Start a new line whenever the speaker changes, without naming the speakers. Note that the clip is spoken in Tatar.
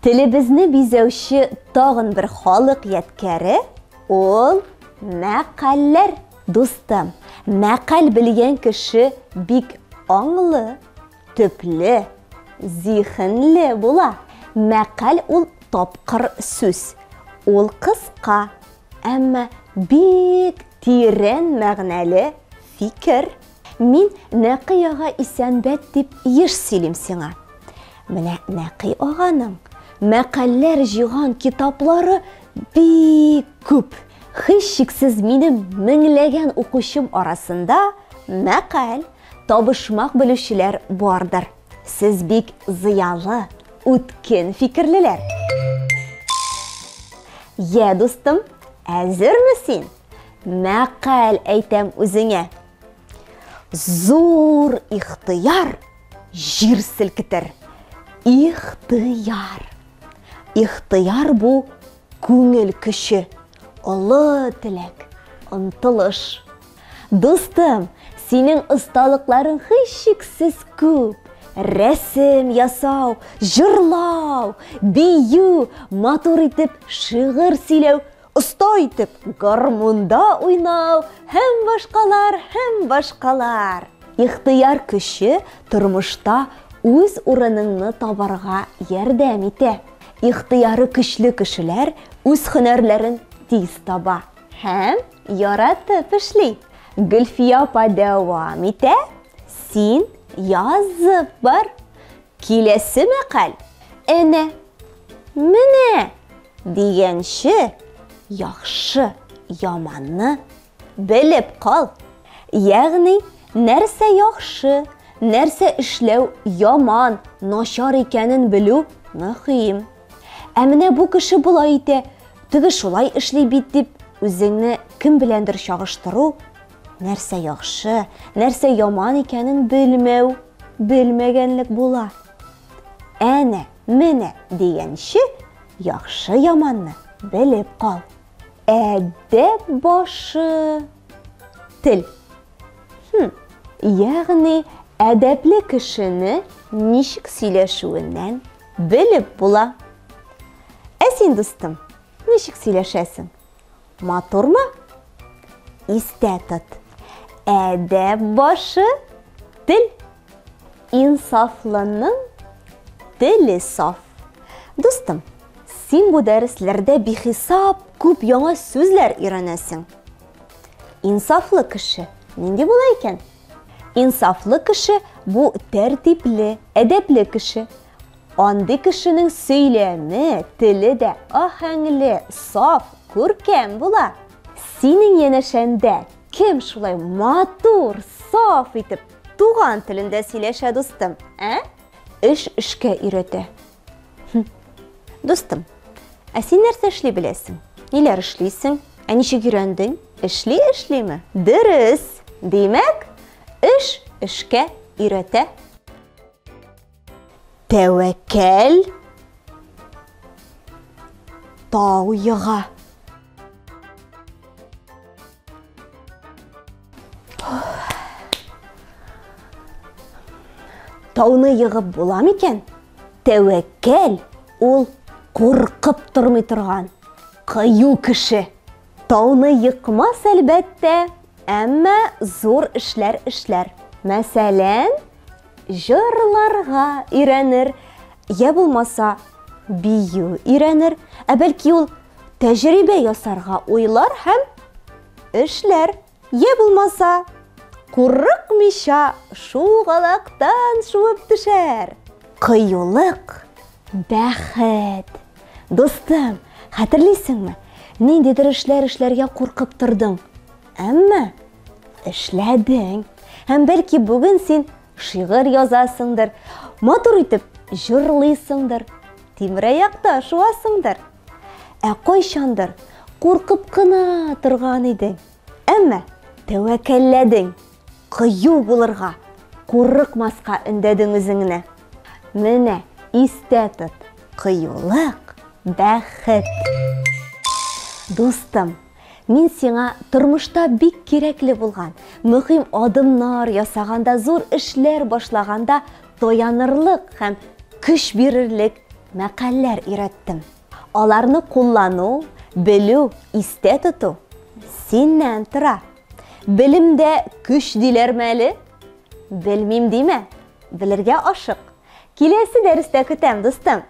Телебезне бизәүче тагын бер халык ядкәре ул мәкальләр. Дустым, мәкаль белгән кеше бик аңлы, төпле, зихенле була. Мәкаль ул тапкыр сүз. Ул кыска, әмма бик тирән мәгънәле фикер. Мин Нәкый ага исәнбәт дип еш сөйлим сиңа. Менә Нәкый аганың мәкальләр җыйган китаплары бик күп. Һичшиксез минем меңләгән укучым арасында мәкаль табышмак белүчеләр бардыр. Сез бик зыялы, үткен фикерлеләр. Я, дустым, әзерме син? Мәкаль әйтәм үзеңә. Зур ихтыяр җир селкетер. Ихтыяр. Ихтыяр бу күңел көче, олы теләк, ынтылыш. Дустым, синең осталыкларың һичшиксез күп. Рәсем ясау, җырлау, бию, матур итеп шигырь сөйләү, оста итеп гармунда уйнау, һәм башкалар. Ихтыяр көче тормышта үз урыныңны табарга ярдәм итә. Ихтыяры көчле кешеләр үз һөнәрләрен тиз таба һәм яратып эшли. Гөлфия апа дәвам итә. Син язып бар. Киләсе мәкаль. Әнә, менә дигәнче яхшы, яманны белеп кал. Ягъни, нәрсә яхшы, нәрсә эшләү яман, начар икәнен белү мөһим. Ә менә бу кеше булай итә, теге шулай эшли бит дип, үзеңне кем беләндер чагыштыру, нәрсә яхшы, нәрсә яман икәнен белмәү, белмәгәнлек була. Әнә, менә дигәнче яхшы, яманны белеп кал. Әдәп башы тел. Ягъни, әдәпле кешене ничек сөйләшүеннән белеп була. Ә син, дустым, ничек сөйләшәсең? Матурмы? Истә тот. Әдәп башы тел. Инсафлының теле саф. Дустым, син бу дәресләрдә бихисап күп яңа сүзләр өйрәнәсең. Инсафлы кеше нинди була икән? Инсафлы кеше бу тәртипле, әдәпле кеше. Андый кешенең сөйләме, теле дә аһәңле, саф, күркәм була. Синең янәшәндә кем шулай матур, саф итеп туган телендә сөйләшә, дустым? Эш эшкә өйрәтә. Дустым, ә син нәрсә эшли беләсең? Ниләр эшлисең? Ә ничек өйрәндең? Эшлиме? Дөрес. Димәк, эш эшкә өйрәтә. Тәвәккәл тау йыга. Тауны йыгып була микән? Тәвәккәл ул куркып тормый торган кыю кеше. Тауны йыкмас әлбәттә, әмма зур эшләр эшләр. Мәсәлән, җырларга өйрәнер, я булмаса бию өйрәнер, ә бәлки ул тәҗрибә ясарга уйлар һәм эшләр, я булмаса курыкмыйча шугалактан шуып төшәр. Кыюлык, бәхет. Дустым, хәтерлисеңме? Ниндидер эшләр эшләргә куркып тордың, әмма эшләдең. Һәм бәлки бүген син шигырь язасыңдыр, матур итеп җырлыйсыңдыр, тимераяқта шуасыңдыр. Ә кайчандыр куркып кына торган идең, әмма тәвәккәлләдең, кыю булырга, курыкмаска өндәдең үзеңне. Менә истә тот, кыюлык, бәхет. Дустым, мин сиңа тормышта бик кирәкле булган, мөһим адымнар ясаганда, зур эшләр башлаганда таянырлык һәм көч бирерлек мәкальләр өйрәттем. Аларны куллану, белү, истә тоту синнән тора. Белемдә көч диләрме әле? Белмим диме? Белергә ашык. Киләсе дәрестә көтәм, дустым.